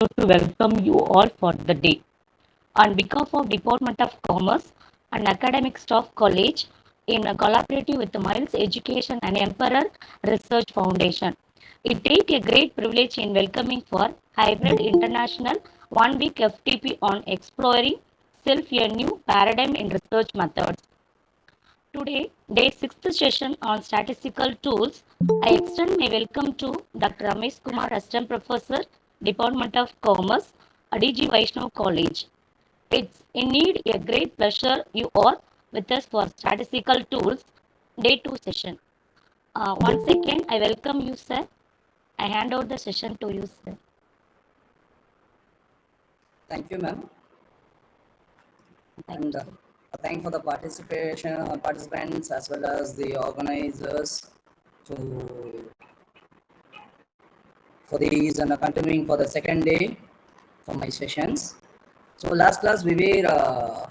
to welcome you all for the day. On behalf of Department of Commerce and Academic Staff College, in a collaborative with the Miles Education and Emperor Research Foundation, it takes a great privilege in welcoming for Hybrid International 1 week FTP on exploring self a new paradigm in research methods. Today, day 6th session on statistical tools. I extend my welcome to Dr. Ramesh Kumar, Assistant Professor, Department of Commerce, DG Vaishnav College. It's indeed a great pleasure you are with us for statistical tools, day 2 session. Once again, I welcome you, sir. I hand over the session to you, sir. Thank you, ma'am. And thank for the participants as well as the organizers for these and continuing for the second day for my sessions. So last class we were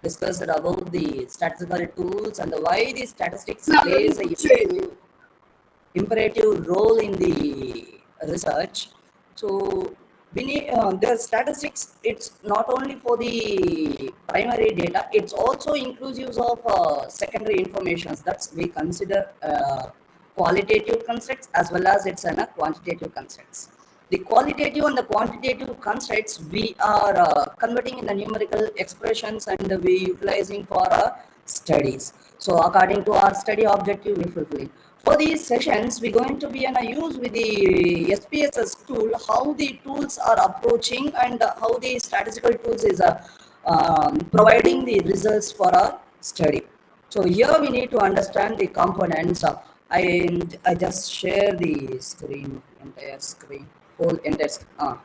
discussed about the statistical tools and why the statistics plays a imperative role in the research. So we need the statistics. It's not only for the primary data; it's also inclusive of secondary informations. That's we consider qualitative constructs as well as it's quantitative constructs. The qualitative and the quantitative constructs we are converting in the numerical expressions and we utilizing for studies. So according to our study objective, we fulfilling. For these sessions, we're going to be use with the SPSS tool, how the tools are approaching and how the statistical tools is providing the results for our study. So here we need to understand the components. I just share the screen, entire screen, whole entire screen.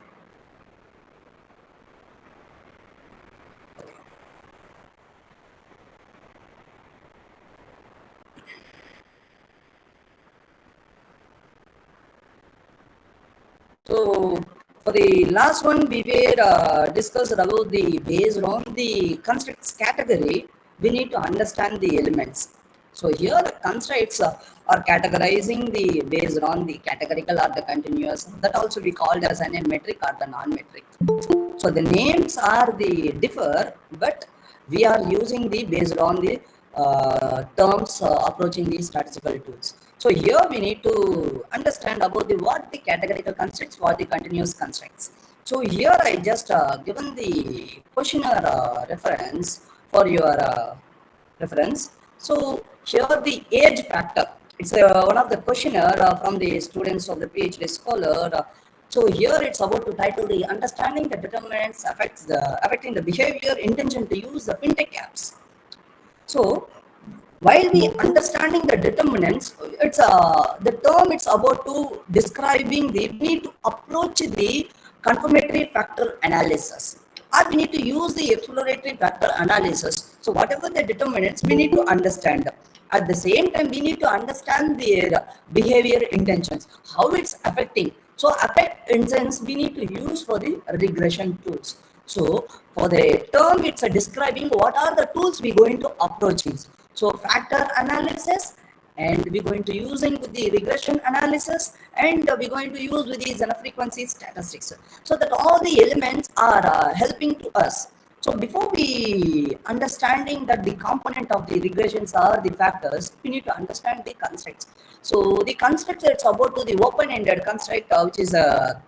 So for the last one, we were discussed about the based on the constructs category, we need to understand the elements. So here the constructs are categorizing the based on the categorical or the continuous. That also we called as a metric or the non-metric. So the names are the differ, but we are using the based on the terms approaching the statistical tools. So here we need to understand about the what the categorical constructs, what the continuous constructs. So here I just given the questionnaire reference for your reference. So here the age factor. It's one of the questionnaire from the students of the PhD scholar. So here it's about to title the understanding the determinants affecting the behavior intention to use the fintech apps. So while we understanding the determinants, it's the term it's about to describing the need to approach the confirmatory factor analysis, or we need to use the exploratory factor analysis. So whatever the determinants we need to understand. At the same time, we need to understand their behavior intentions, how it's affecting. So affect intents we need to use for the regression tools. So for the term, it's describing what are the tools we're going to approach. So factor analysis, and we're going to using with the regression analysis, and we're going to use with these frequency statistics. So that all the elements are helping to us. So before we understanding that the component of the regressions are the factors, we need to understand the constructs. So the constructs, it's about to the open-ended construct, which is a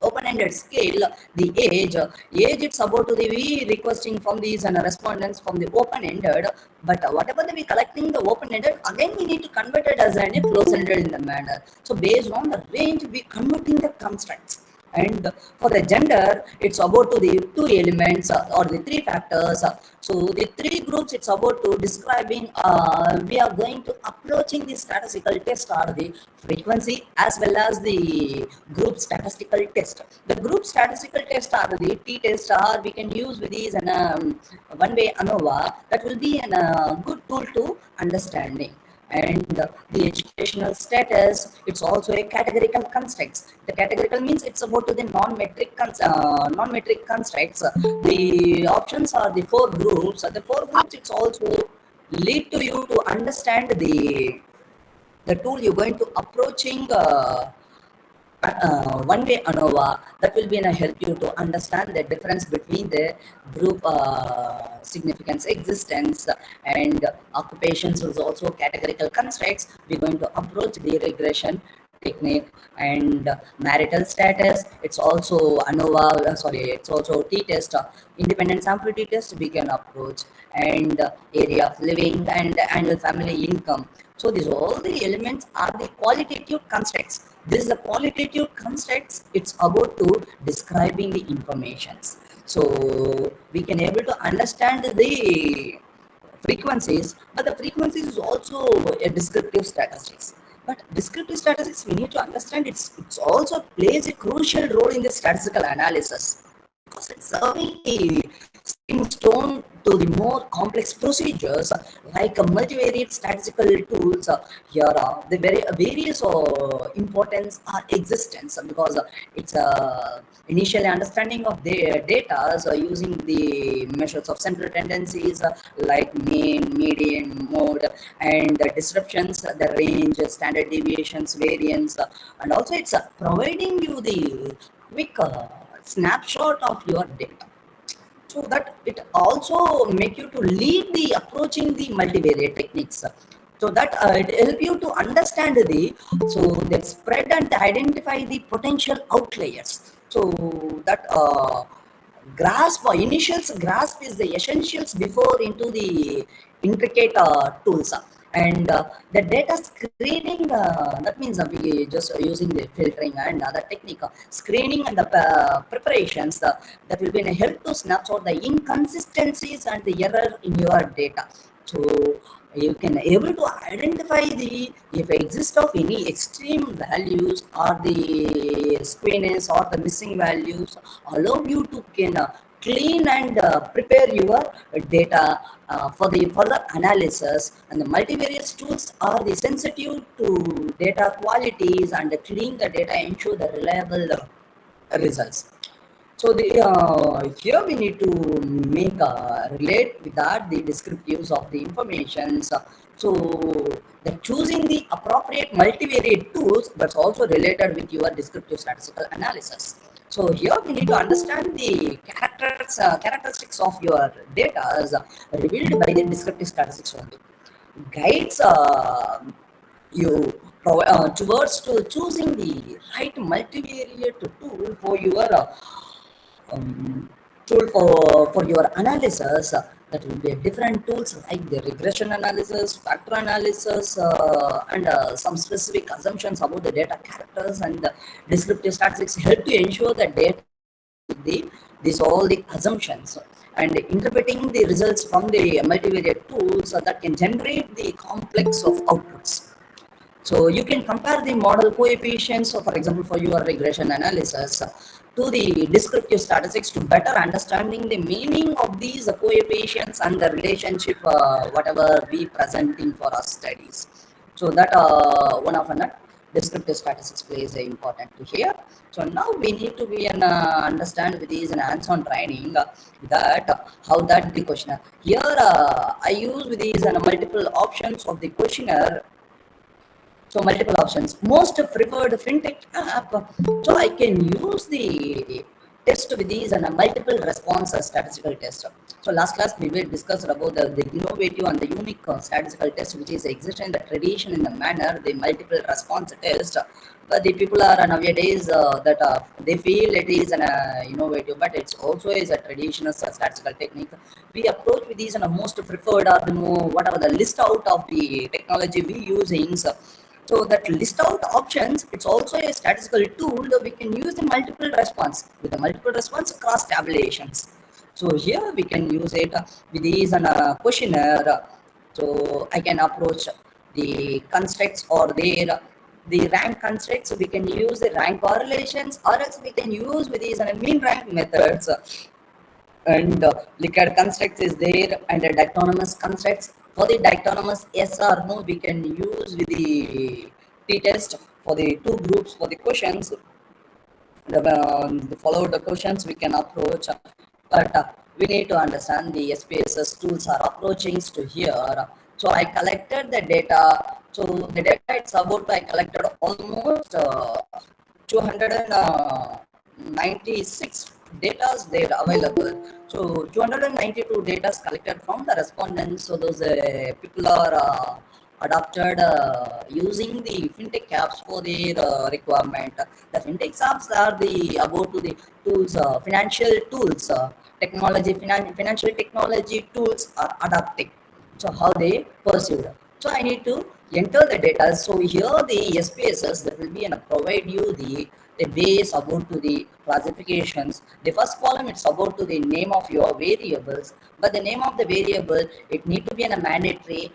open-ended scale. The age it's about to the we requesting from these and respondents from the open-ended, but whatever we collecting the open-ended, again we need to convert it as a close-ended in the manner. So based on the range we converting the constructs. And for the gender, it's about to the two elements or the three factors. So the three groups, it's about to describing we are going to approaching the statistical test or the frequency as well as the group statistical test. The group statistical test or the t-test or we can use with these and one-way ANOVA. That will be a good tool to understanding. And the educational status, it's also a categorical constructs. The categorical means it's about to the non-metric constructs. The options are the four groups. The four groups, it's also lead to you to understand the tool you're going to approaching one way ANOVA that will be gonna help you to understand the difference between the group significance existence and occupations is also categorical constraints. We're going to approach the regression technique and marital status. It's also ANOVA, it's also t-test, independent sample t-test we can approach, and area of living and annual family income. So these all the elements are the qualitative constructs. This is the qualitative constructs. It's about to describing the informations. So we can able to understand the frequencies, but the frequencies is also a descriptive statistics. But descriptive statistics, we need to understand it's also plays a crucial role in the statistical analysis because it's serving a stepping stone to the more complex procedures like multivariate statistical tools. Here, the various importance are existence because it's initially understanding of the data using the measures of central tendencies like mean, median, mode, and the disruptions, the range, standard deviations, variance, and also it's providing you the quick snapshot of your data, so that it also make you to lead the approaching the multivariate techniques, so that it help you to understand the spread and identify the potential outliers, so that grasp or initials grasp is the essentials before into the intricate tools, and the data screening, that means we just using the filtering and other technique, screening and the preparations that will be a help to snapshot the inconsistencies and the error in your data. So you can able to identify the if exist of any extreme values or the squareness or the missing values, allow you to can clean and prepare your data for the further analysis. And the multivariate tools are the sensitive to data qualities and clean the data, ensure the reliable results. So the here we need to make relate with that the descriptives of the informations. So the choosing the appropriate multivariate tools that's also related with your descriptive statistical analysis. So here we need to understand the characteristics of your data as revealed by the descriptive statistics only. Guides you towards to choosing the right multivariate tool for your tool for your analysis. That will be different tools like the regression analysis, factor analysis, and some specific assumptions about the data characters, and the descriptive statistics help to ensure that data these all the assumptions and interpreting the results from the multivariate tools that can generate the complex of outputs. So you can compare the model coefficients, so for example, for your regression analysis to the descriptive statistics to better understanding the meaning of these coefficients and the relationship whatever we presenting for our studies. So that one of an descriptive statistics plays a important to here. So now we need to be an understand with these and hands-on training that how that the questionnaire. Here I use with these and multiple options of the questionnaire. So multiple options. Most preferred fintech app. So I can use the test with these and a multiple response statistical test. So last class we will discuss about the innovative and the unique statistical test which is exist in the tradition in the manner the multiple response test. But the people are nowadays that they feel it is an innovative, but it's also is a traditional statistical technique. We approach with these and a most preferred or the more whatever the list out of the technology we using. So that list out options, it's also a statistical tool that we can use the multiple response with the multiple response cross tabulations. So here we can use it with these and a questionnaire. So I can approach the constructs or their the rank constructs. So we can use the rank correlations, or else we can use with these and mean rank methods. And Likert constructs is there, and the dichotomous constructs. For the dichotomous yes or no, we can use with the t-test for the two groups for the questions. The followed the questions we can approach, but we need to understand the SPSS tools are approaching to here. So I collected the data. So the data it's about I collected almost 296 data there available. So 292 data collected from the respondents. So those people are adopted using the fintech apps for their requirement. The fintech apps are the about to the tools, financial tools, financial technology tools are adapting. So how they pursued. So I need to enter the data. So here the SPSS that will be and provide you the base about to the classifications. The first column it's about to the name of your variables, but the name of the variable it need to be in a mandatory.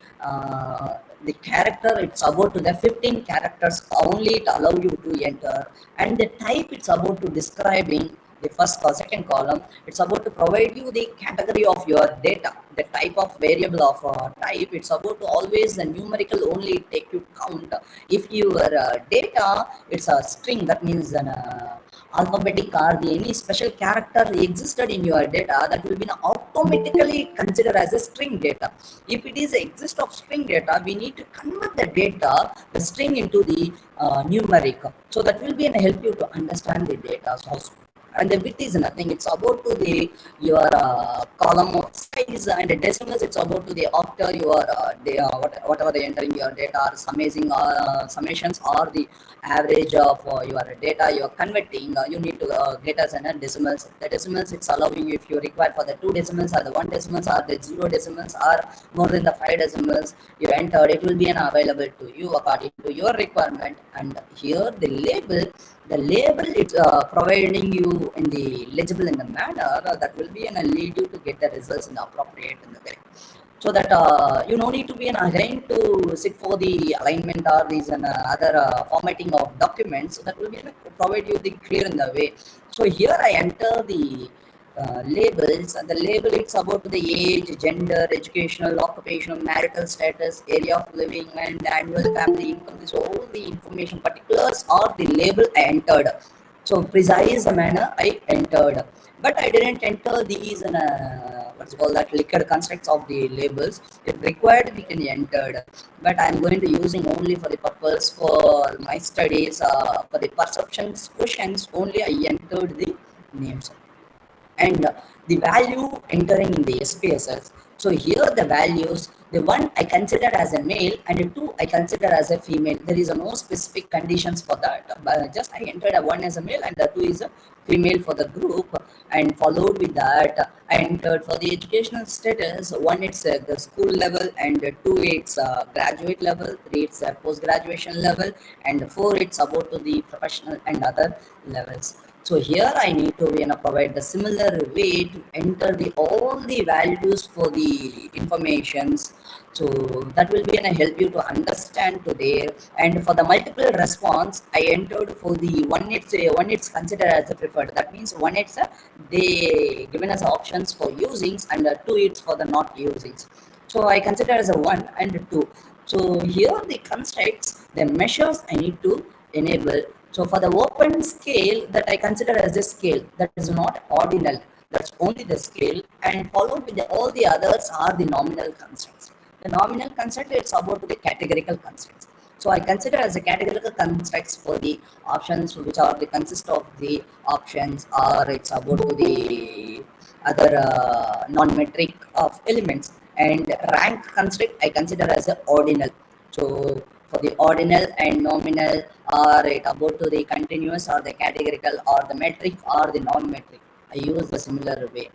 The character it's about to the 15 characters only to allow you to enter, and the type it's about to describing the first or second column it's about to provide you the category of your data, the type of variable of type it's about to always the numerical only take you count. If your data it's a string, that means an alphabetic or the any special character existed in your data, that will be automatically considered as a string data. If it is exist of string data, we need to convert the data the string into the numeric, so that will be an help you to understand the data. So and the width is nothing, it's about to the your column of size, and the decimals it's about to the after your whatever they entering your data are summations or the average of your data you're converting, you need to get as an decimals. The decimals it's allowing you if you require for the 2 decimals or the 1 decimals or the 0 decimals or more than the 5 decimals you entered, it will be an available to you according to your requirement. And here the label it's providing you in the legible in the manner that will be and lead you to get the results in the appropriate in the way, so that you no need to be an again to sit for the alignment or these and other formatting of documents. So that will be provide you the clear in the way. So here I enter the labels, and the label it's about the age, gender, educational, occupational, marital status, area of living, and annual family income. This all the information particulars are the label I entered. So precise manner I entered, but I didn't enter these in what's called that liquid constructs of the labels. If required, we can enter, but I'm going to using only for the purpose for my studies for the perceptions questions only. I entered the names and the value entering in the SPSS. So here the values, the one I consider as a male and the 2 I consider as a female. There is no specific conditions for that, but just I entered a 1 as a male and the 2 is a female for the group, and followed with that I entered for the educational status. 1 it's the school level, and 2 it's graduate level, 3 it's post graduation level, and 4 it's about to the professional and other levels. So here I need to provide the similar way to enter the all the values for the informations. So that will be help you to understand to there. And for the multiple response, I entered for the one it's considered as a preferred. That means one it's they given us options for usings, and 2 it's for the not usings. So I consider as a 1 and 2. So here the constructs, the measures I need to enable. So for the open scale that I consider as a scale, that is not ordinal, that's only the scale, and followed with all the others are the nominal constructs. The nominal construct it's about the categorical constructs. So I consider as a categorical constructs for the options which are the consist of the options, or it's about to the other non-metric of elements. And rank construct I consider as a ordinal. So for the ordinal and nominal, or it about to the continuous or the categorical or the metric or the non-metric, I use the similar way.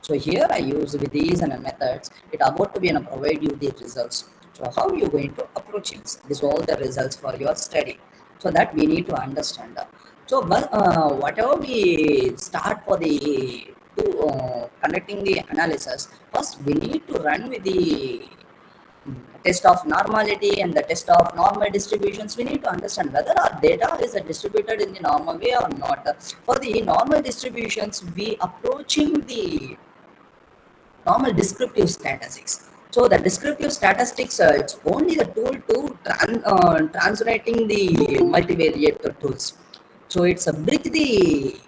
So here I use with these and methods, it about to be and provide you the results. So how you going to approach it? This all the results for your study. So that we need to understand. So whatever we start for the conducting the analysis, first we need to run with the test of normality and the test of normal distributions. We need to understand whether our data is distributed in the normal way or not. For the normal distributions, we approaching the normal descriptive statistics. So the descriptive statistics, it's only the tool to translating the multivariate tools. So it's a bridge the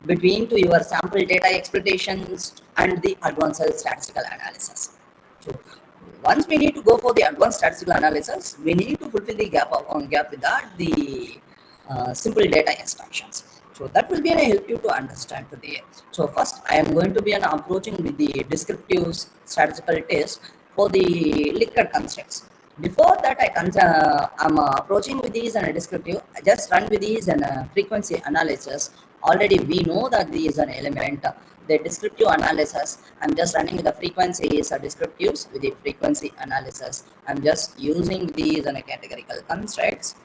between to your sample data exploitations and the advanced statistical analysis. So once we need to go for the advanced statistical analysis, we need to fulfill the gap with that, the simple data extractions. So that will be an help you to understand today. So first I am going to be an approaching with the descriptive statistical test for the liquid constructs. Before that I'm approaching with these and a descriptive. I just run with these and frequency analysis. Already we know that these is an element. The descriptive analysis, I'm just running with the frequencies descriptives with the frequency analysis. I'm just using these and categorical constructs.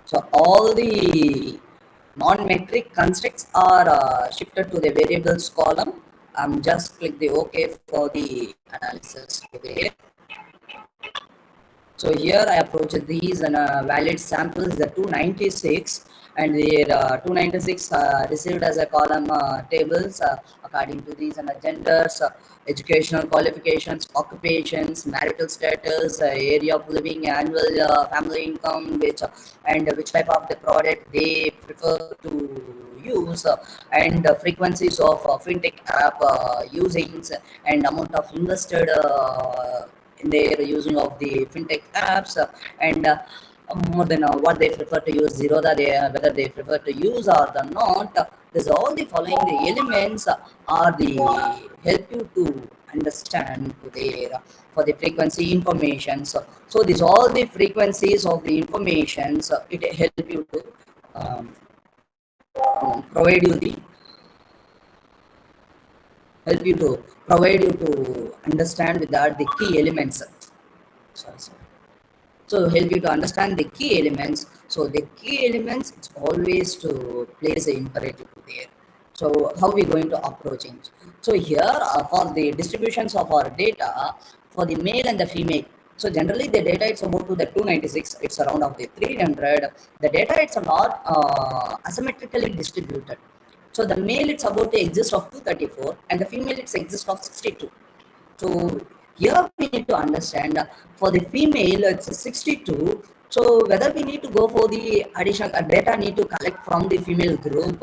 So all the non-metric constructs are shifted to the variables column. I'm just click the OK for the analysis today. So here I approach these and valid samples, the 296, and the 296 received as a column tables according to these and genders, educational qualifications, occupations, marital status, area of living, annual family income, and which type of the product they prefer to use, and frequencies of fintech app usings, and amount of invested in their using of the fintech apps, and more than what they prefer to use, whether they prefer to use or the not. There's all the following the elements are the help you to understand there for the frequency information. So these all the frequencies of the information, it help you to provide you the help you to provide you to understand with that the key elements. Sorry. So help you to understand the key elements. So the key elements, it's always to place an imperative there. So how we going to approach it? So here for the distributions of our data for the male and the female. So generally the data it's about to the 296. It's around of the 300. The data it's a lot asymmetrically distributed. So the male it's about to exist of 234 and the female it's exist of 62. So here we need to understand for the female it's 62. So whether we need to go for the additional data need to collect from the female group,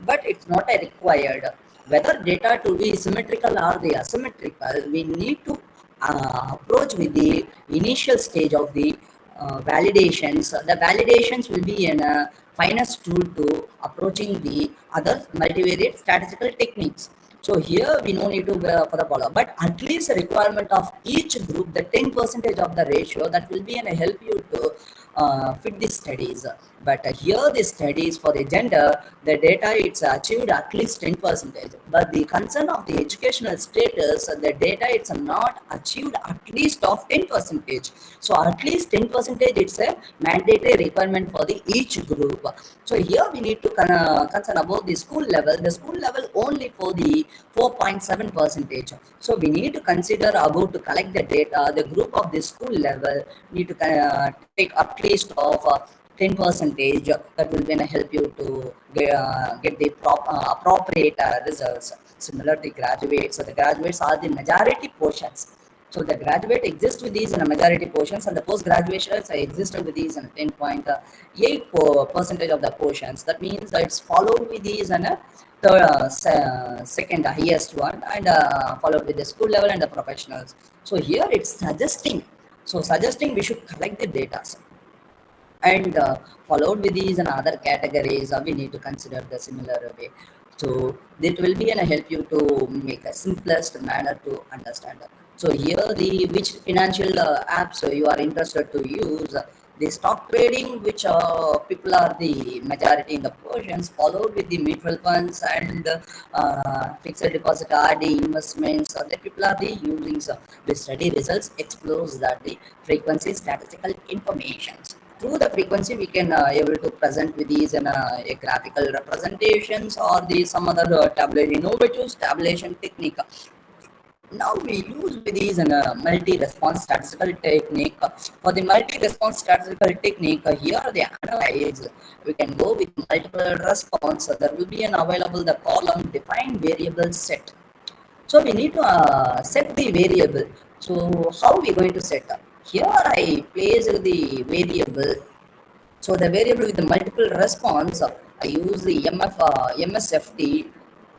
but it's not a required. Whether data to be symmetrical or the asymmetrical, we need to approach with the initial stage of the validations. The validations will be in a finest tool to approaching the other multivariate statistical techniques. So here we no need to for the follow, but at least a requirement of each group, the 10% of the ratio that will be and help you to fit the studies. But here the studies for the gender, the data it's achieved at least 10%. But the concern of the educational status, the data it's not achieved at least of 10%. So at least 10% it's a mandatory requirement for the each group. So here we need to concern about the school level. The school level only for the 4.7%. So we need to consider about to collect the data. The group of the school level need to take at least of 10%. That will then help you to get the appropriate results. Similar to graduates. So the graduates are the majority portions. So the graduate exists with these in a majority portions, and the post-graduations exist with these in 10.8% of the portions. That means that it's followed with these and the second highest one, and followed with the school level and the professionals. So here it's suggesting. So suggesting we should collect the data, and followed with these and other categories, we need to consider the similar way. So it will be and help you to make a simplest manner to understand. So here the which financial apps you are interested to use. The stock trading, which people are the majority in the portions, followed with the mutual funds and fixed deposit RD investments. The people are the using. The study results explores that the frequency statistical information. Through the frequency, we can able to present with these in a graphical representations or the some other innovative tabulation technique. Now we use with these in a multi-response statistical technique. For the multi-response statistical technique, here the analyze, we can go with multiple response. There will be an available the column defined variable set. So we need to set the variable. So how we going to set up? Here I place the variable So the variable with the multiple response, I use the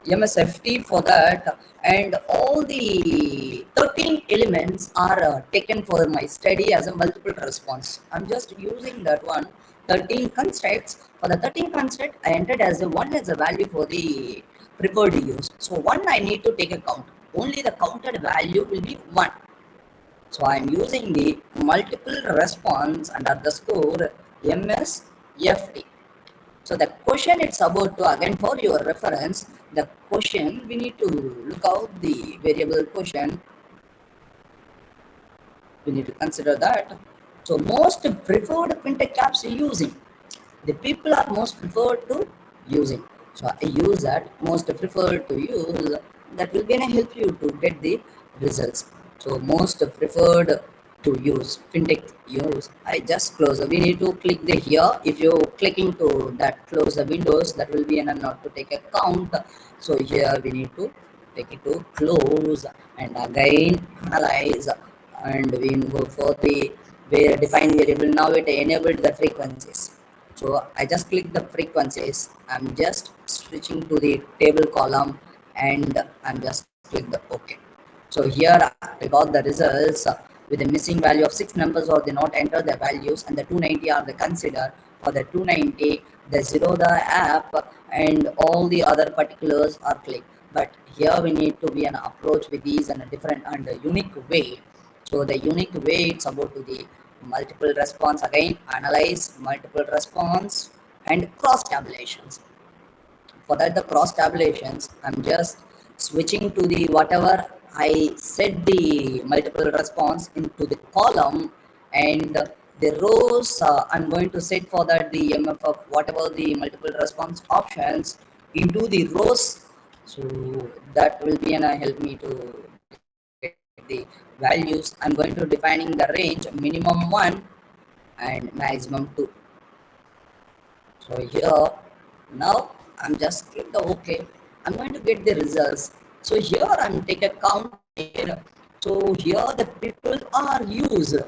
MSFT for that, and all the 13 elements are taken for my study as a multiple response. I'm just using that one, 13 constructs. For the 13 construct, I entered as a 1 as a value for the preferred use. So 1 I need to take a count. Only the counted value will be 1. So I'm using the multiple response and underscore MSFT. So the question it's about to, again for your reference, the question we need to look out the variable question. We need to consider that. So most preferred fintech apps using. The people are most preferred to using. So I use that most preferred to use. That will gonna help you to get the results. So most preferred to use fintech use. I just close. We need to click the here. If you clicking to that close the windows, that will be enough not to take a count. So here we need to take it to close and again analyze, and we go for the where define variable. Now it enabled the frequencies. So I just click the frequencies. I'm just switching to the table column and I'm just click the OK. So here I got the results with the missing value of 6 numbers, or they not enter the values, and the 290 are the consider. For the 290, the zero the app and all the other particulars are clicked. But here we need to be an approach with these in a different and a unique way. So the unique way it's about to the multiple response, again analyze multiple response and cross tabulations. For that the cross tabulations, I'm just switching to the whatever I set the multiple response into the column, and the rows I'm going to set for that the MF of whatever the multiple response options into the rows. So that will be gonna help me to get the values. I'm going to defining the range minimum 1 and maximum 2. So here now I'm just click the OK. I'm going to get the results. So here I'm take a count here. So here the people are used.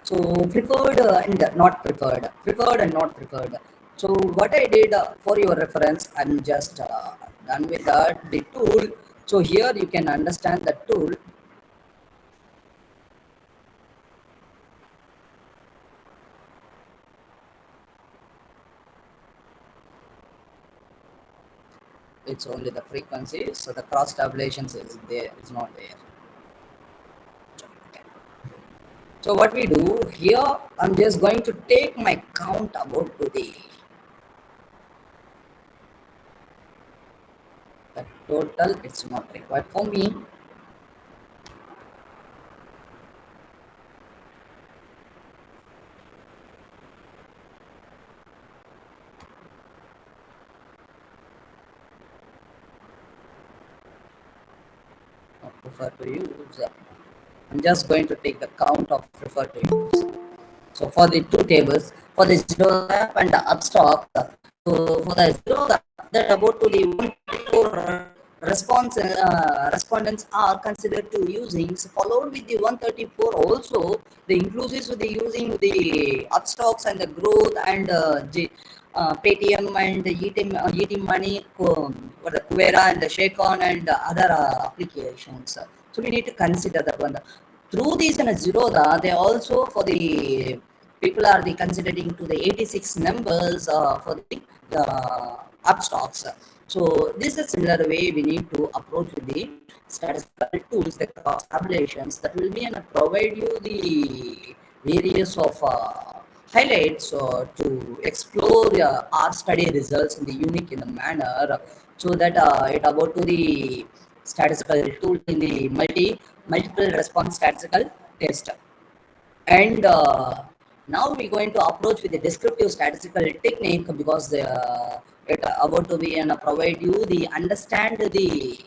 So preferred and not preferred, preferred and not preferred. So what I did for your reference, I'm just done with that the tool. So here you can understand the tool. It's only the frequency, so the cross tabulations is there, it's not there. Okay. So what we do here, I'm just going to take my count about to the total. It's not required for me. Prefer to use. I'm just going to take the count of prefer to use. So for the two tables, for the zero app and the upstock, so for the zero app, that about to the 134 respondents are considered to using, followed with the 134 also the inclusives with the using the upstocks and the growth and Paytm and ET Money, for the Kuvera and the Shakon and other applications. So we need to consider that one. Through these and a zero, they also for the people are the considering to the 86 numbers for the upstocks. So this is a similar way we need to approach with the statistical tools, the cross tabulations that will be and provide you the various of highlights to explore our study results in the unique in the manner, so that it about to the statistical tool in the multiple response statistical test. And now we're going to approach with the descriptive statistical technique, because it about to be and provide you the understand the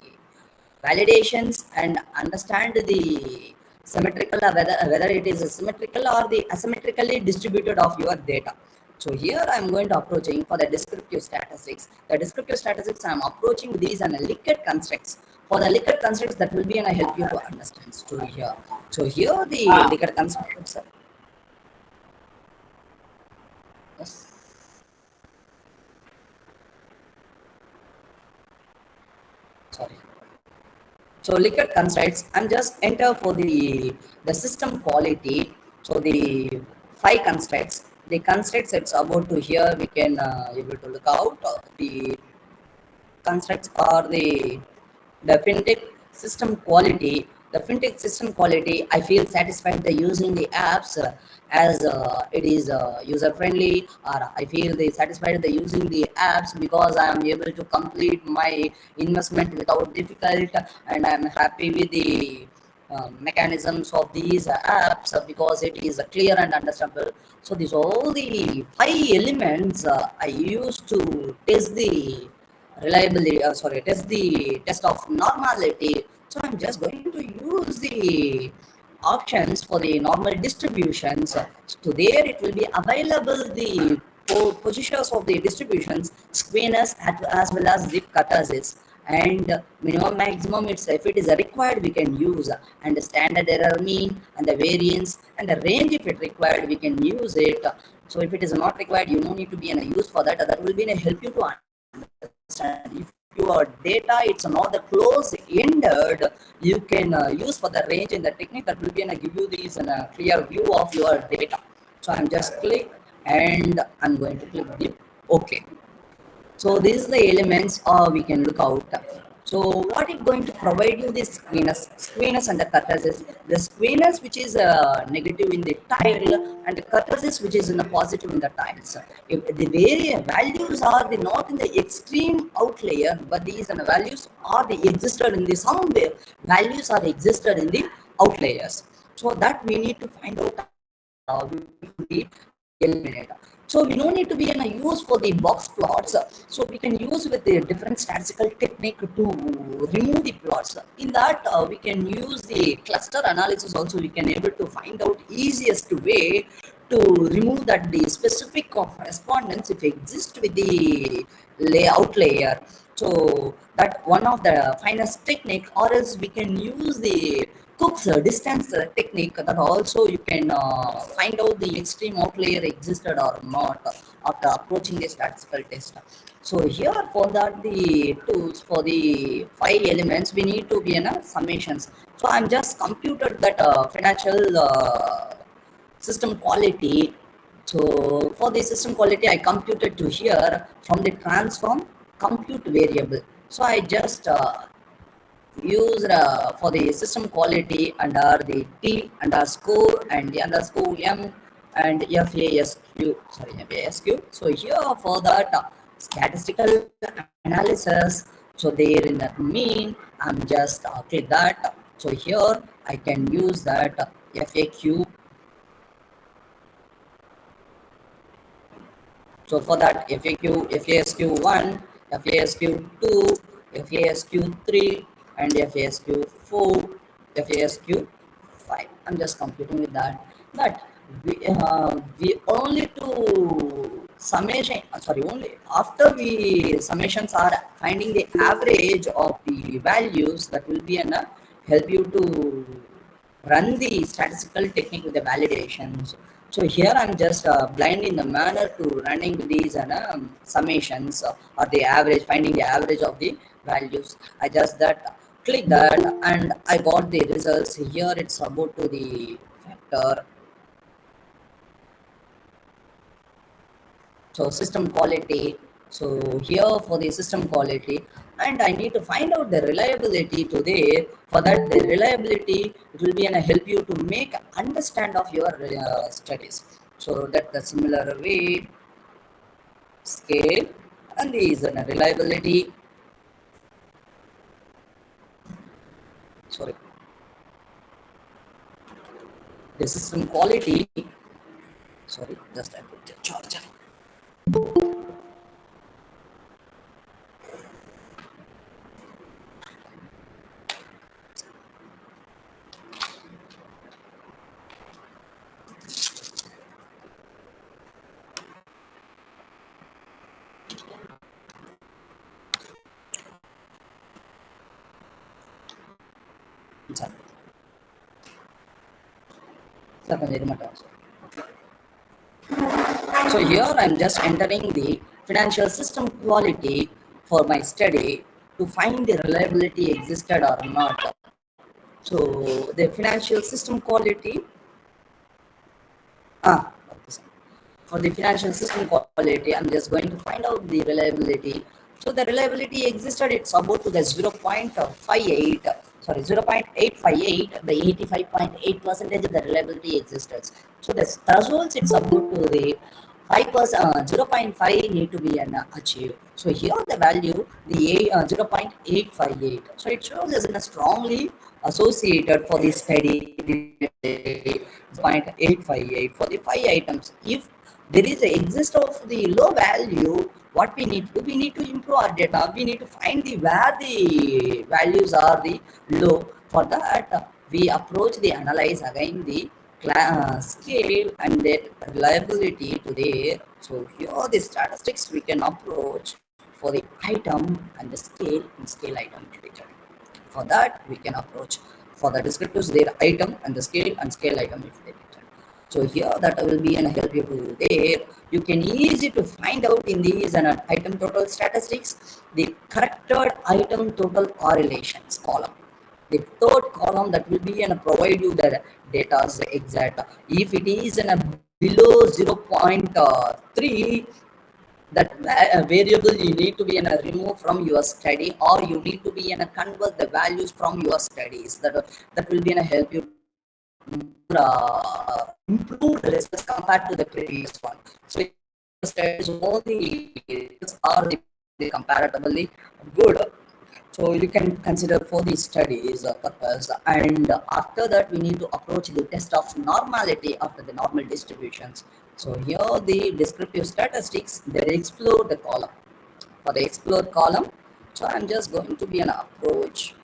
validations and understand the symmetrical, whether it is symmetrical or the asymmetrically distributed of your data. So here I'm going to approaching for the descriptive statistics. The descriptive statistics I'm approaching these and liquid constructs. For the liquid constructs, that will be and I help you to understand. So here the liquid constructs. Yes. Sorry. So liquid constraints, I'm just enter for the system quality. So the five constraints. The constraints it's about to here we can able to look out the constructs are the fintech system quality. The fintech system quality, I feel satisfied by using the apps as it is user friendly, or I feel they satisfied by using the apps because I am able to complete my investment without difficult, and I am happy with the mechanisms of these apps because it is clear and understandable. So these all the five elements I used to test the reliability, sorry, test of normality. So I'm just going to use the options for the normal distributions. So there it will be available the positions of the distributions, squareness as well as the curtosis, and minimum maximum, it's if it is required we can use, and the standard error mean and the variance and the range, if it required we can use it. So if it is not required, you no need to be in a use for that. That will be a help you to understand. If your data it's not the close ended, you can use for the range in the technique. That will be give you these clear view of your data. So I'm just click and I'm going to click the OK. So this is the elements we can look out. So what is going to provide you this squareness and the curtosis. The squareness which is negative in the tile, and the curtosis which is in the positive in the tiles. If the values are the not in the extreme outlier, but these values are the existed in the some values are existed in the outliers. So that we need to find out. We need to eliminate. So we don't need to be in a use for the box plots. So we can use with the different statistical technique to remove the plots. In that we can use the cluster analysis also. We can able to find out easiest way to remove that the specific of respondents if exist with the layout layer. So that one of the finest technique, or else we can use the Cook's distance technique, that also you can find out the extreme outlier existed or not after approaching the statistical test. So here for that the tools for the five elements we need to be in a summations. So I'm just computed that financial system quality. So for the system quality I computed to here from the transform compute variable. So I just used for the system quality under the T underscore and the underscore M and FASQ, sorry, FASQ. So here for that statistical analysis, so there in that mean, I'm just click that. So here I can use that FAQ. So for that FAQ, FASQ1, FASQ2, FASQ3, and FASQ4, FASQ5. I'm just computing with that. But we only to summation, sorry, only after we summations are finding the average of the values, that will be an help you to run the statistical technique with the validations. So here I'm just blind in the manner to running these summations or the average, finding the average of the values. I just that click that and I got the results. Here it's about to the factor. So system quality. So here for the system quality, and I need to find out the reliability to there. For that the reliability, it will be and help you to make understand of your studies. So that the similar way scale and these reliability. Sorry, the system quality. Sorry, just I put the charger. Sorry. Sorry, So here I'm just entering the financial system quality for my study to find the reliability existed or not. So the financial system quality, okay, for the financial system quality, I'm just going to find out the reliability. So the reliability existed, it's about to the 0.58, sorry, 0.858, the 85.8 percentage of the reliability existed. So the thresholds, it's about to the 5%, 0.5 need to be achieved. So here the value, the 0.858. So it shows as in a strongly associated for the study 0.858 for the 5 items. If there is a exist of the low value, what we need to do, we need to improve our data. We need to find the where the values are the low. For that, we approach the analyze again the scale and the reliability to there. So here the statistics we can approach for the item and the scale item data. For that, we can approach for the descriptors their item and the scale item if they return. So here that will be an help you to there. You can easy to find out in these and item total statistics the corrected item total correlations column. The third column that will be and provide you the data exact. If it is in a below 0.3, that variable you need to be in a remove from your study, or you need to be in a convert the values from your studies. That will be in a help you improve the results compared to the previous one. So studies all the results are the comparatively good. So you can consider for the studies purpose, and after that we need to approach the test of normality after the normal distributions. So here the descriptive statistics, they explore the column. For the explore column, so I'm just going to be an approach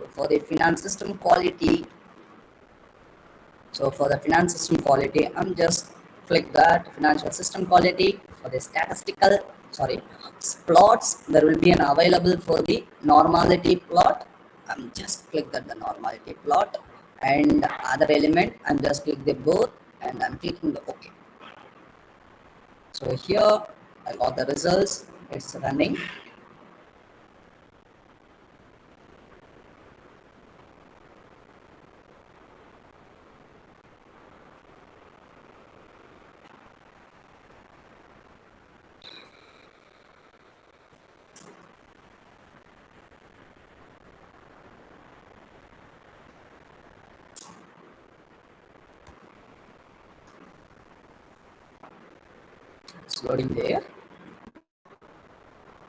for the finance system quality. So for the finance system quality, I'm just click that financial system quality for the statistical, sorry, plots. There will be an available for the normality plot. I'm just click that the normality plot, and other element I'm just click the both, and I'm clicking the OK. So here I got the results. It's running. It's loading there.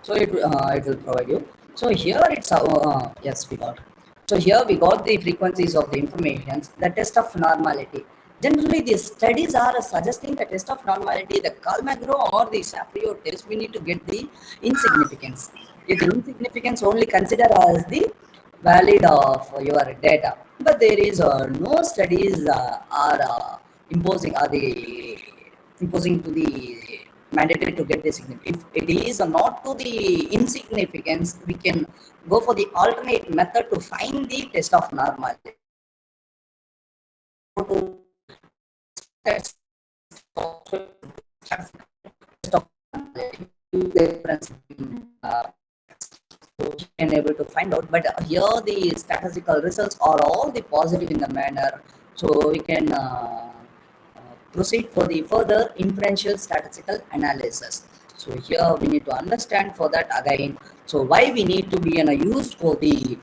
So it will provide you. So here it's yes, we got. So here we got the frequencies of the information, the test of normality. Generally, the studies are suggesting the test of normality, the Calmagro or the Saprio test. We need to get the insignificance. If the insignificance only consider as the valid of your data, but there is no studies are imposing the imposing to the mandatory to get the significance. If it is not to the insignificance, we can go for the alternate method to find the test of normality. Test of difference and able to find out, but here the statistical results are all the positive in the manner, so we can proceed for the further inferential statistical analysis. So here we need to understand for that again, so why we need to be in a use for the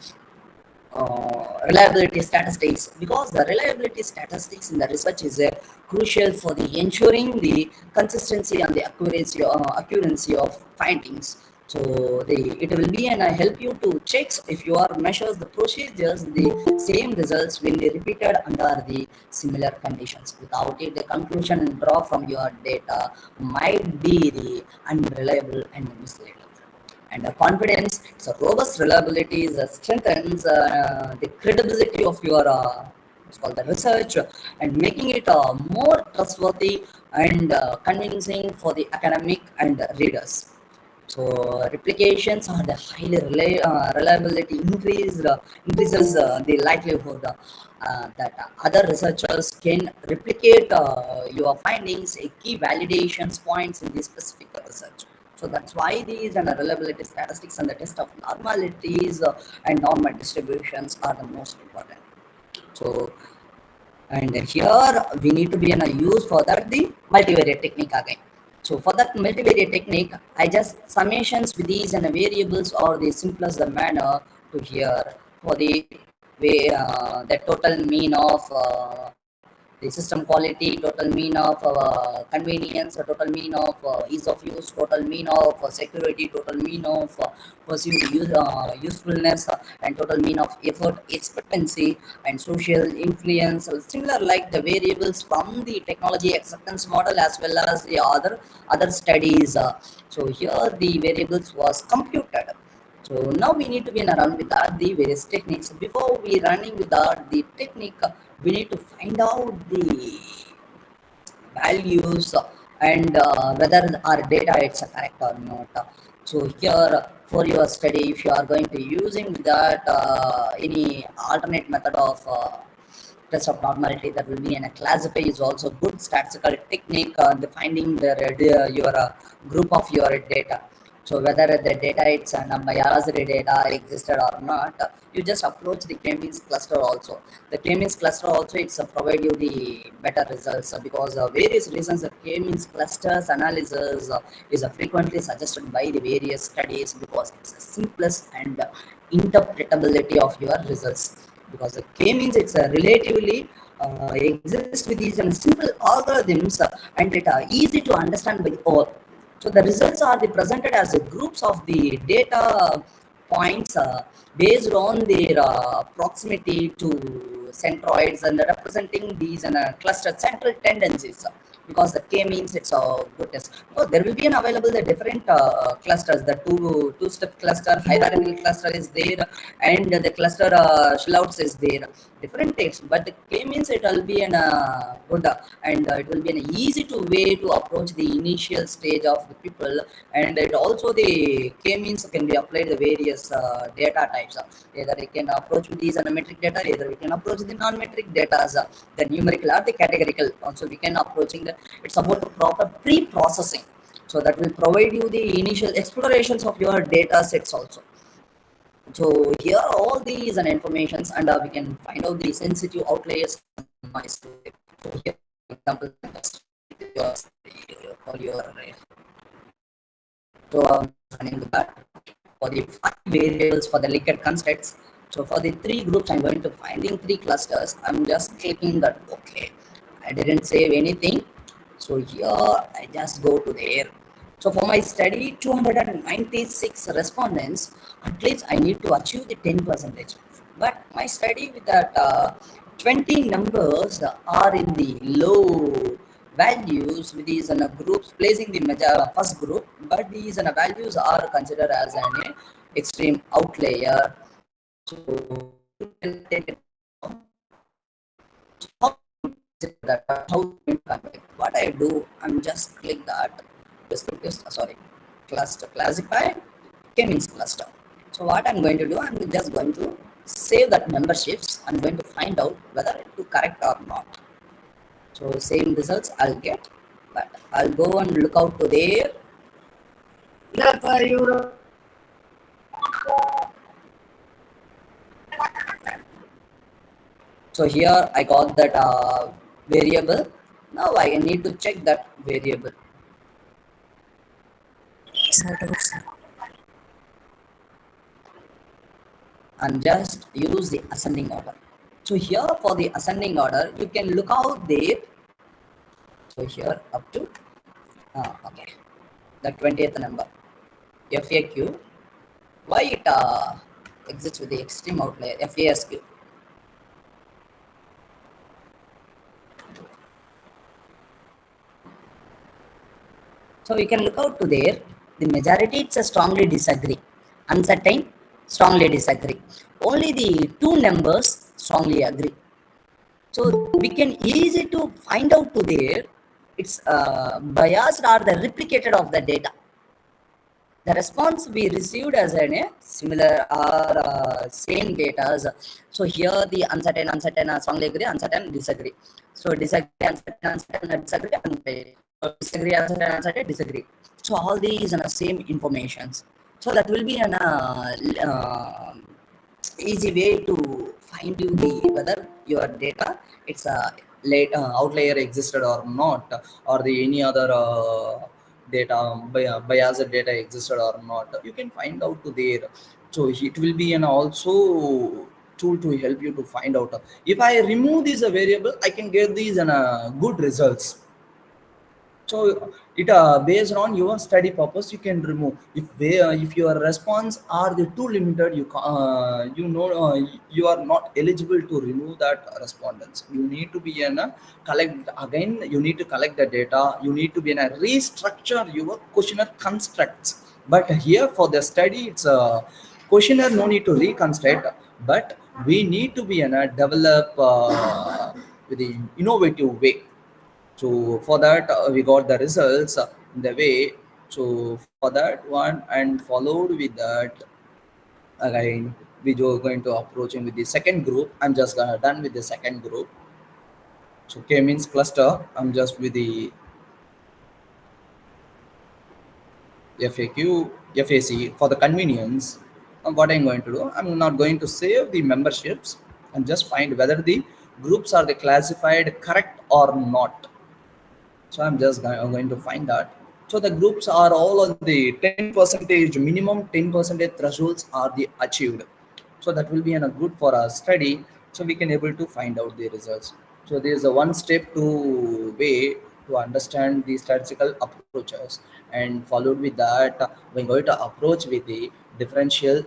reliability statistics, because the reliability statistics in the research is crucial for the ensuring the consistency and the accuracy of findings. So it will be and help you to check if you are measures the procedures the same results will be repeated under the similar conditions. Without it, the conclusion and draw from your data might be the unreliable and misleading. And the confidence, so robust reliability strengthens the credibility of your it's called the research, and making it more trustworthy and convincing for the academic and readers. So replications are the highly reliability increases the likelihood that other researchers can replicate your findings, key validations points in the specific research. So that's why these and reliability statistics and the test of normalities and normal distributions are the most important. So, and here we need to be in a use for that the multivariate technique again. So for that multivariate technique, I just summations with these and variables or the simplest the manner to here for the way the total mean of the system quality, total mean of convenience, total mean of ease of use, total mean of security, total mean of perceived usefulness, and total mean of effort expectancy and social influence. Similar like the variables from the technology acceptance model as well as the other studies. So here the variables was computed. So now we need to be around with the various techniques. Before we running with the technique, we need to find out the values and whether our data is correct or not. So here for your study, if you are going to using that any alternate method of test of normality, that will be in a classify is also good statistical technique defining your group of your data. So whether the data it's an unbiased data existed or not, you just approach the k-means cluster also. The k-means cluster also it's provide you the better results because various reasons the k-means clusters analysis is frequently suggested by the various studies because it's the simplest and interpretability of your results. Because the k-means it's a relatively exists with these simple algorithms and it are easy to understand by all. So the results are presented as groups of the data points based on their proximity to centroids and representing these cluster central tendencies. Because the K means it's a good test. Oh, there will be an available the different clusters. The two-step cluster, hierarchical cluster is there, and the cluster shillouts is there. Different text, but the K means it will be an good and it will be an easy to way to approach the initial stage of the people, and it also the K means can be applied the various data types. Either we can approach with these metric data, either we can approach the non-metric data, the numerical or the categorical. Also, we can approaching the it's about proper pre-processing. So that will provide you the initial explorations of your data sets also. So here are all these and informations, and we can find out the sensitive outliers. So here, for example, for your so running that for the 5 variables for the liquid constructs. So for the 3 groups, I'm going to finding 3 clusters. I'm just clicking that OK. I didn't save anything. So here I just go to there. So for my study, 296 respondents, at least I need to achieve the 10%. But my study with that 20 numbers are in the low values with these groups placing the first group, but these values are considered as an extreme outlier. So what I do, I'm just click that cluster classify k-means cluster. So what I'm going to do, I'm just going to save that memberships. I'm going to find out whether it is correct or not. So same results I'll get, but I'll go and look out to there. So here I got that variable. Now I need to check that variable. And just use the ascending order. So here for the ascending order, you can look out there. So here up to okay, the 20th number FAQ. Why it exists with the extreme outlier FASQ? So we can look out to there. The majority it's a strongly disagree. Uncertain, strongly disagree. Only the 2 numbers strongly agree. So we can easy to find out to there it's biased or the replicated of the data. The response we received as a similar or same data. So here the uncertain, strongly agree, uncertain, disagree. So disagree, uncertain, disagree, unpaid. So disagree, uncertain, disagree. So all these are the same informations. So that will be an easy way to find you the whether your data it's a late outlier existed or not, or the any other data biased data existed or not. You can find out to there. So it will be an also tool to help you to find out. If I remove this variable, I can get these good results. So it based on your study purpose, you can remove. If your response are the too limited, you are not eligible to remove that respondents. You need to be in a collect again. You need to collect the data. You need to be in a restructure your questionnaire constructs. But here for the study, it's a questionnaire no need to reconstruct, but we need to be in a develop with the innovative way. So for that we got the results in the way. So for that one and followed with that again, we are going to approaching with the second group. I'm just done with the second group. So K means cluster. I'm just with the FAQ, FAC for the convenience. What I'm going to do, I'm not going to save the memberships and just find whether the groups are the classified correct or not. So I'm just going to find that. So the groups are all on the 10 percentage minimum, 10 percentage thresholds are the achieved. So that will be a good for our study. So we can able to find out the results. So there is a one step to way to understand the statistical approaches, and followed with that we're going to approach with the differential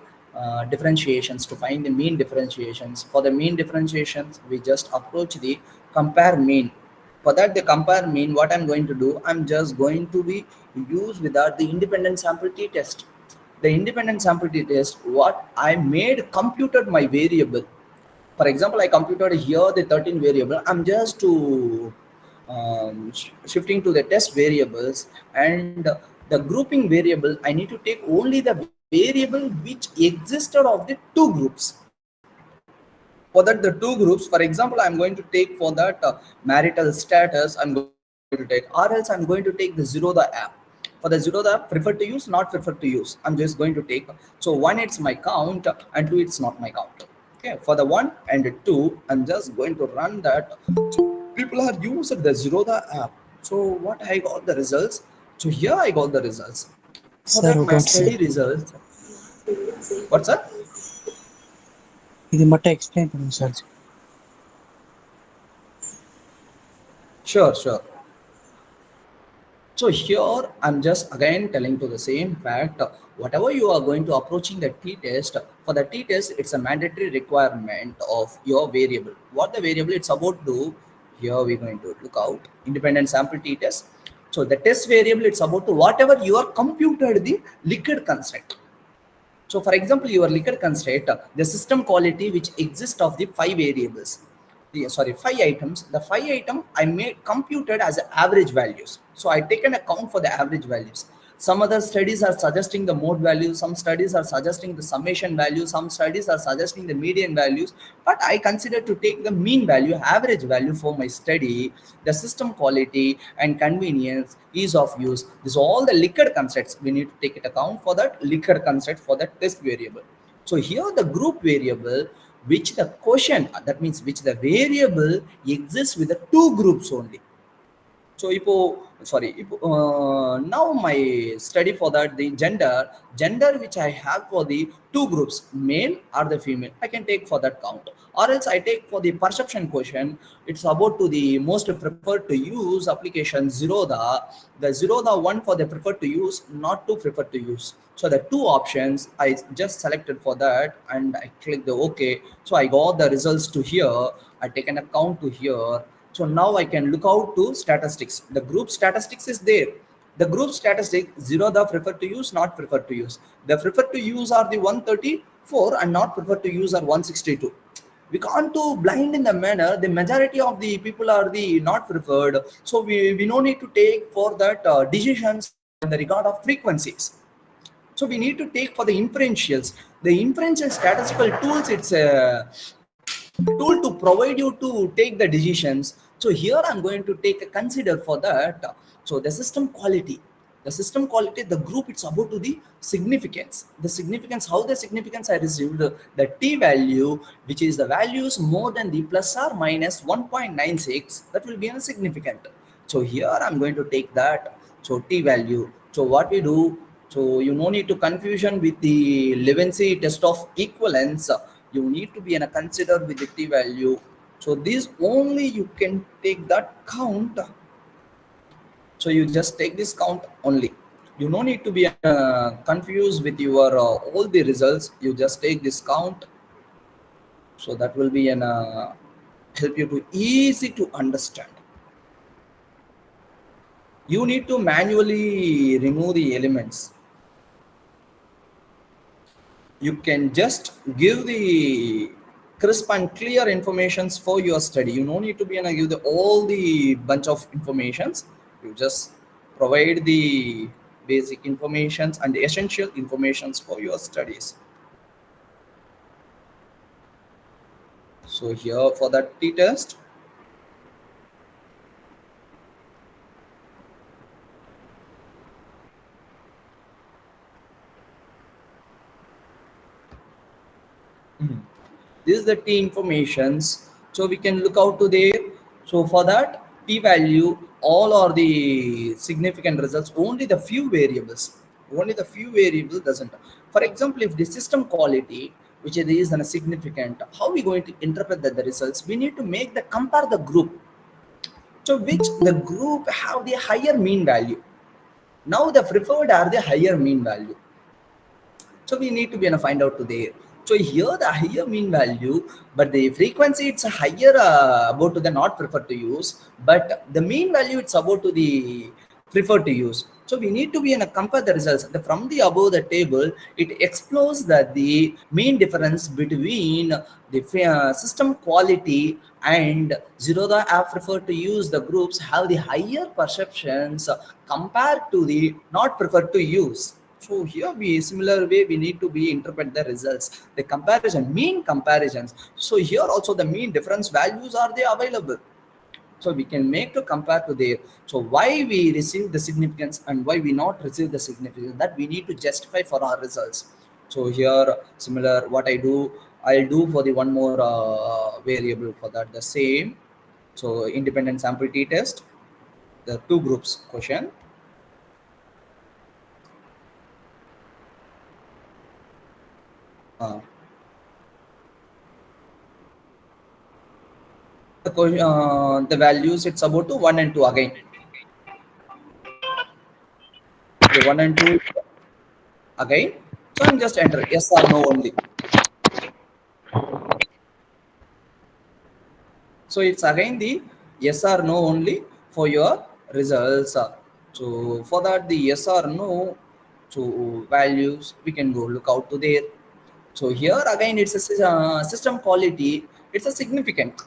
differentiations to find the mean differentiations. For the mean differentiations, we just approach the compare mean. For that the compare mean, what I'm going to do, I'm just going to be use without the independent sample t-test. The independent sample t-test, what I made computed my variable. For example, I computed here the 13 variable. I'm just to shifting to the test variables, and the grouping variable, I need to take only the variable which existed of the two groups. For that the two groups, for example, I'm going to take for that marital status, I'm going to take, or else I'm going to take the Zerodha app. For the Zerodha app, prefer to use, not prefer to use, I'm just going to take. So one, it's my count, and two, it's not my count. Okay, for the one and the two, I'm just going to run that. So people are using the Zerodha app. So what I got the results. So here I got the results. For Sir, that we my don't study see. results. What's that? இது மட்டும் explain பண்ணுங்க sir. Sure. So here I'm just again telling to the same fact, whatever you are going to approaching the t-test, for the t-test, it's a mandatory requirement of your variable. What the variable it's about to, here we're going to look out independent sample t-test. So the test variable, it's about to whatever you are computed the liquid construct. So for example, your liquid constraint, the system quality which exists of the 5 variables, sorry, 5 items. The 5 item I made computed as average values. So I take an account for the average values. Some other studies are suggesting the mode value, some studies are suggesting the summation value, some studies are suggesting the median values, but I consider to take the mean value, average value for my study. The system quality and convenience, ease of use, this all the liquid concepts we need to take it account for that liquid concept for that test variable. So here the group variable which the quotient, that means which the variable exists with the two groups only. So now my study for that the gender which I have for the two groups, male or the female, I can take for that count, or else I take for the perception quotient. It's about to the most preferred to use application Zerodha. The Zerodha one for the preferred to use, not to prefer to use. So the two options I just selected for that, and I click the OK. So I got the results to here. I take an account to here. So now I can look out to statistics. The group statistics is there. The group statistics, zero the preferred to use, not preferred to use. The preferred to use are the 134 and not preferred to use are 162. We can't do blind in the manner. The majority of the people are the not preferred. So we no need to take for that decisions in the regard of frequencies. So we need to take for the inferentials. The inferential statistical tools, it's a tool to provide you to take the decisions. So here I'm going to take a consider for that. So the system quality. The system quality, the group, it's about to the significance. The significance, how the significance I received, the t value, which is the values more than the plus or minus 1.96, that will be a significant. So here I'm going to take that. So t value. So what we do, so you no need to confusion with the Levency test of equivalence. You need to be in a consider with the t value. So this only you can take that count. So you just take this count only. You no need to be confused with your all the results. You just take this count. So that will be an help you to easy to understand. You need to manually remove the elements. You can just give the crisp and clear informations for your study. You no need to be give all the bunch of informations. You just provide the basic informations and the essential informations for your studies. So here for that t-test, this is the t informations. So we can look out to there. So for that p value, all are the significant results. Only the few variables. Only the few variables doesn't. For example, if the system quality, which is a significant, how we going to interpret the results? We need to make the compare the group. So which the group have the higher mean value. Now the preferred are the higher mean value. So we need to be able to find out to there. So here the higher mean value, but the frequency it's higher about to the not preferred to use, but the mean value it's about to the preferred to use. So we need to be in a compare the results. From the above the table, it explores that the mean difference between the system quality and zero the app preferred to use the groups have the higher perceptions compared to the not preferred to use. So here we similar way we need to be interpret the results, the comparison, mean comparisons. So here also the mean difference values are they available. So we can make to compare to there. So why we receive the significance and why we not receive the significance, that we need to justify for our results. So here similar what I'll do for the one more variable for that the same. So independent sample t test, the two groups question. The values it's about to 1 and 2 again. The 1 and 2 again. So I'm just enter yes or no only. So it's again the yes or no only for your results. So for that the yes or no, so values we can go look out to there. So here again it's a system quality. It's a significant.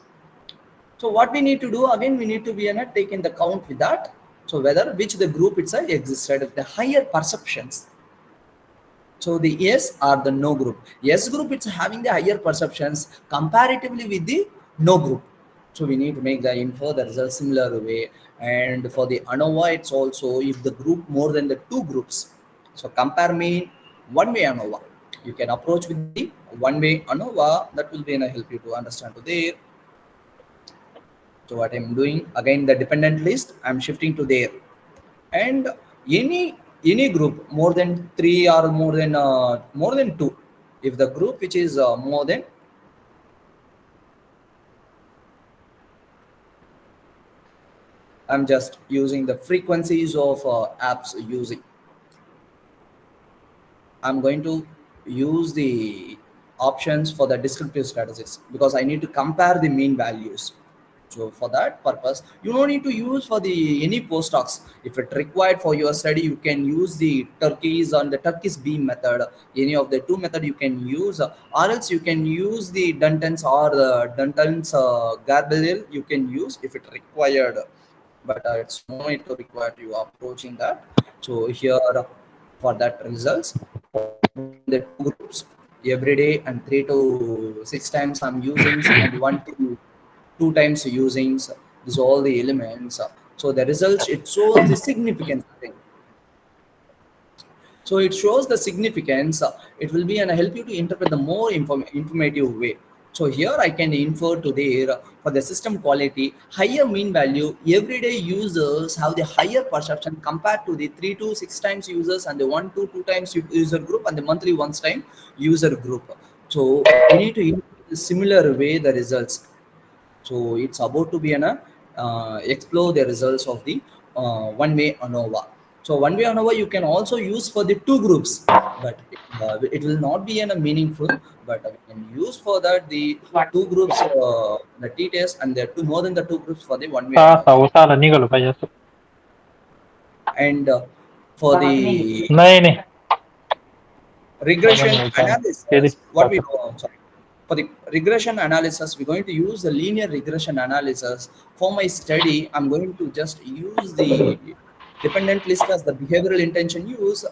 So what we need to do again, we need to be take in the count with that. So whether which the group itself existed, the higher perceptions. So the yes or the no group. Yes group it's having the higher perceptions comparatively with the no group. So we need to make the info the result similar way. And for the ANOVA, it's also if the group more than the two groups. So compare mean one way ANOVA. You can approach with the one way ANOVA. That will be enough help you to understand to there. So what I'm doing again the dependent list, I'm shifting to there, and any group more than 3 or more than 2, if the group which is more than, I'm just using the frequencies of apps using. I'm going to use the options for the descriptive statistics because I need to compare the mean values. So for that purpose, you don't need to use for the any postdocs. If it required for your study, you can use the Turkey's and the Turkish beam method. Any of the two method you can use, or else you can use the Dunton's or the Dunton's Garbelil you can use if it required. But it's no need to require you approaching that. So here for that results, the two groups every day, and 3 to 6 times I'm using, and 1 to 2 times using. These all the elements. So the results, it shows the significance thing. So it shows the significance. It will be and help you to interpret the more informative way. So here I can infer to there for the system quality, higher mean value, everyday users have the higher perception compared to the 3 to 6 times users and the 1 to 2 times user group and the monthly once time user group. So we need to infer the similar way the results. So it's about to be an explore the results of the one-way ANOVA. So one-way ANOVA you can also use for the two groups, but it will not be in a meaningful. But we can use for that the two groups, the t-test, and the two more than the two groups for the one-way ANOVA. उसाला निघालो पाहिजे असं. And for the नाही नाही regression ते analysis, what we sorry. For the regression analysis, we're going to use the linear regression analysis. For my study, I'm going to just use the dependent list as the behavioral intention use,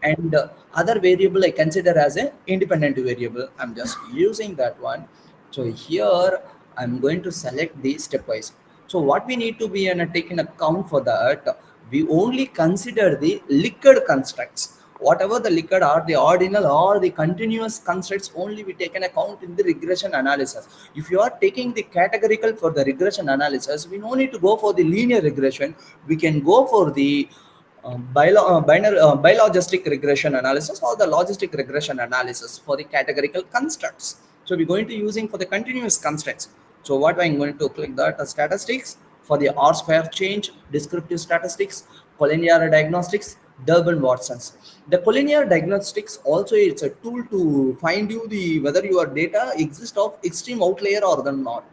and other variable I consider as an independent variable. I'm just using that one. So here I'm going to select the stepwise. So what we need to be take in account for that, we only consider the liquid constructs. Whatever the liquid are, the ordinal or the continuous constructs, only we take an account in the regression analysis. If you are taking the categorical for the regression analysis, we no need to go for the linear regression. We can go for the biologistic regression analysis or the logistic regression analysis for the categorical constructs. So we're going to using for the continuous constructs. So what I'm going to click that statistics for the R-square change, descriptive statistics, collinear diagnostics, Durbin-Watson's. The collinear diagnostics also, it's a tool to find you the whether your data exists of extreme outlier or not.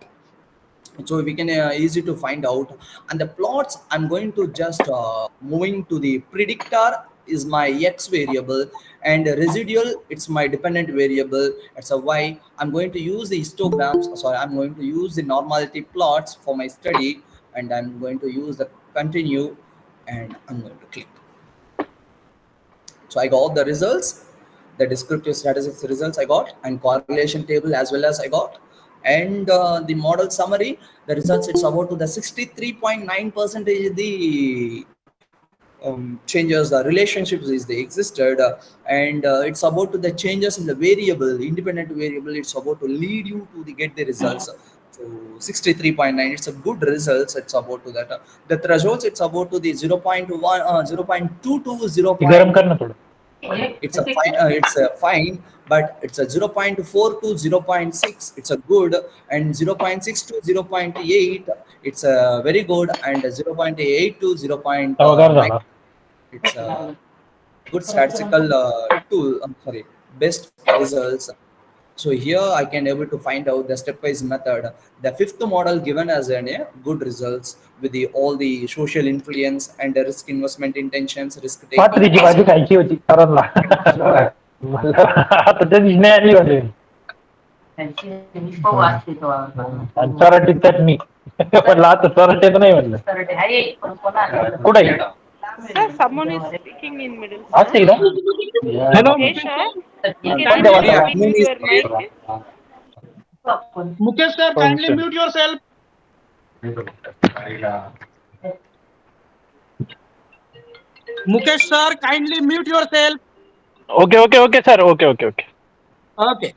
So we can easy to find out. And the plots, I'm going to just moving to the predictor is my X variable, and residual, it's my dependent variable. It's a Y. I'm going to use the histograms. Sorry, I'm going to use the normality plots for my study, and I'm going to use the continue, and I'm going to click. So I got the results, the descriptive statistics results I got, and correlation table as well as I got. And the model summary, the results, it's about to the 63.9% the changes, the relationships is they existed, and it's about to the changes in the variable, independent variable, it's about to lead you to the get the results. So 63.9, it's a good results. It's about to that. The thresholds, it's about to the 0.1, 0.2 to 0.1. It's a fine, fine, but it's a 0.4 to 0.6. It's a good, and 0.6 to 0.8. It's a very good, and 0.8 to 0.9. It's a good statistical tool. I'm sorry, best results. So here I can able to find out the stepwise method. The fifth model given as a good results with the all the social influence and the risk investment intentions, risk taking. Sir, someone is speaking in middle. Hello, Mukesh, sir. Can you mute your mic? Mukesh sir, kindly mute yourself. Mukesh sir, kindly mute yourself. Okay, sir. Okay. Okay.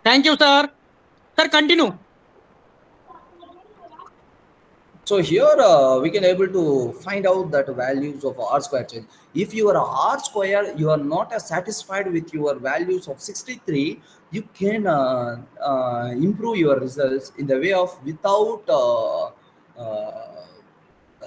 Thank you, sir. Sir, continue. So here we can able to find out that values of R square change. If you are R square, you are not satisfied with your values of 63, you can improve your results in the way of without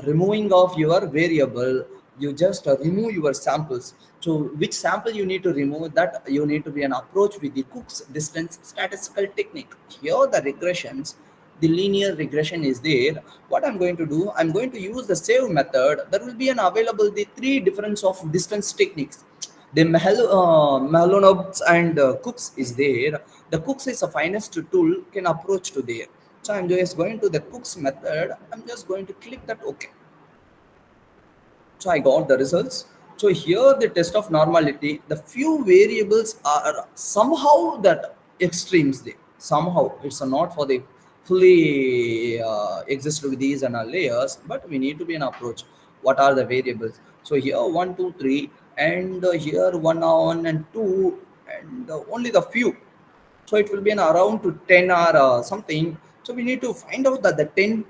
removing of your variable. You just remove your samples. So which sample you need to remove, that you need to be an approach with the Cook's distance statistical technique. Here the regressions, the linear regression is there. What I'm going to do, I'm going to use the save method. There will be an available the three difference of distance techniques. The Mahalanob's and Cook's is there. The Cook's is a finest tool can approach to there. So I'm just going to the Cook's method. I'm just going to click that OK. So I got the results. So here the test of normality, the few variables are somehow that extremes there. Somehow it's not for the fully exist with these and layers, but we need to be an approach. What are the variables? So here 1, 2, 3, and here 1 on and 2, and only the few. So it will be an around to 10 or something. So we need to find out that the 10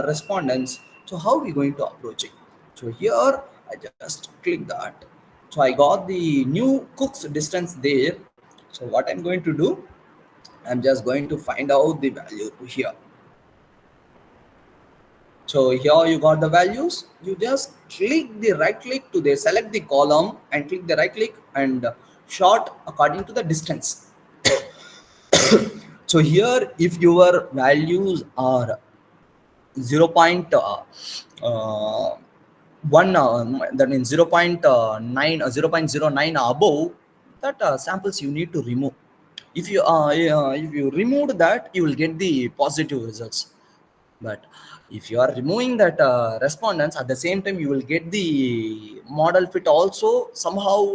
respondents. So how are we going to approach it? So here I just click that. So I got the new Cook's distance there. So what I'm going to do, I'm just going to find out the value here. So here you got the values. You just click the right click to the select the column and click the right click and sort according to the distance. So here if your values are 0. 1 that means 0.9 or 0.09 above that samples you need to remove. If you remove that, you will get the positive results. But if you are removing that respondents at the same time, you will get the model fit also somehow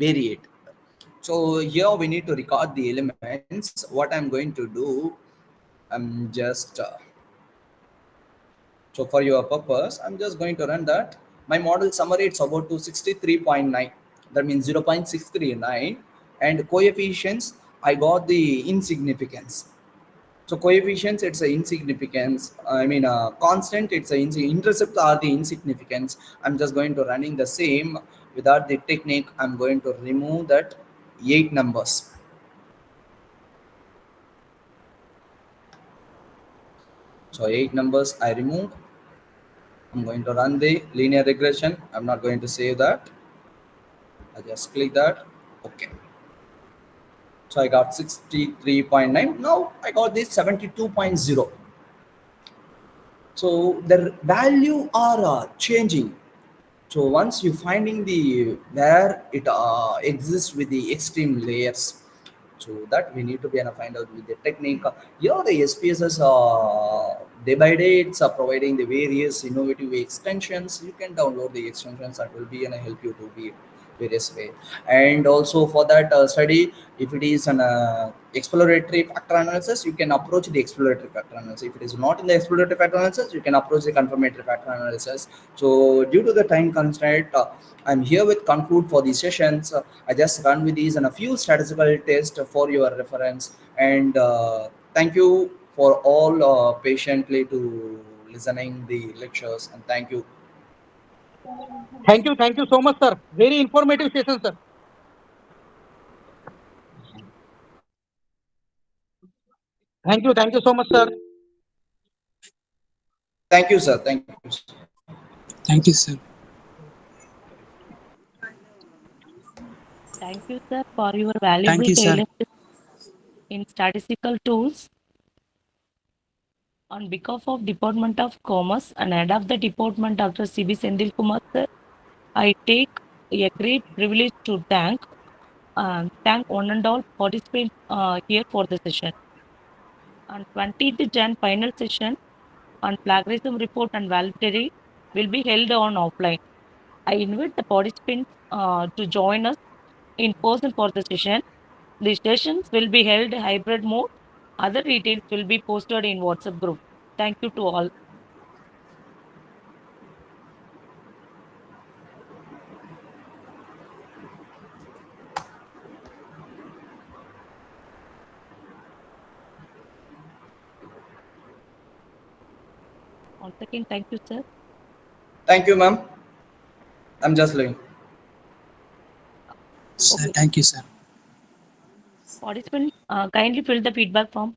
variate. So here we need to record the elements. What I'm going to do, I'm just so for your purpose, I'm just going to run that. My model summary, it's about to 63.9. That means 0.639. And coefficients, I got the insignificance. So coefficients, it's a insignificance. I mean, constant, it's a intercept are the insignificance. I'm just going to running the same without the technique. I'm going to remove that 8 numbers. So 8 numbers I removed. I'm going to run the linear regression. I'm not going to save that. I just click that. Okay. So I got 63.9. Now I got this 72.0. So the value are changing. So once you finding the where it exists with the extreme layers, so that we need to be able to find out with the technique. Here the SPSS day by day it's providing the various innovative extensions. You can download the extensions that will be gonna help you to be various way. And also for that study, if it is an exploratory factor analysis, you can approach the exploratory factor analysis. If it is not in the exploratory factor analysis, you can approach the confirmatory factor analysis. So due to the time constraint, I'm here with conclude for these sessions. I just run with these and a few statistical tests for your reference. And thank you for all patiently to listening the lectures, and thank you. Thank you so much, sir. Very informative session, sir. Thank you so much, sir. Thank you, sir. Thank you. Thank you, sir. Thank you, sir, for your Thank valuable you, sir. tailor in statistical tools. On behalf of Department of Commerce and head of the department, Dr. C.B. Sendil Kumar, sir, I take a great privilege to thank one and all participants here for the session. On 20th Jan final session on plagiarism report and validity will be held on offline. I invite the participants to join us in person for the session. The sessions will be held hybrid mode. Other details will be posted in WhatsApp group. Thank you to all. Once again, thank you, sir. Thank you, ma'am. I'm just leaving. Sir, Okay. thank you, sir. Participants, kindly fill the feedback form.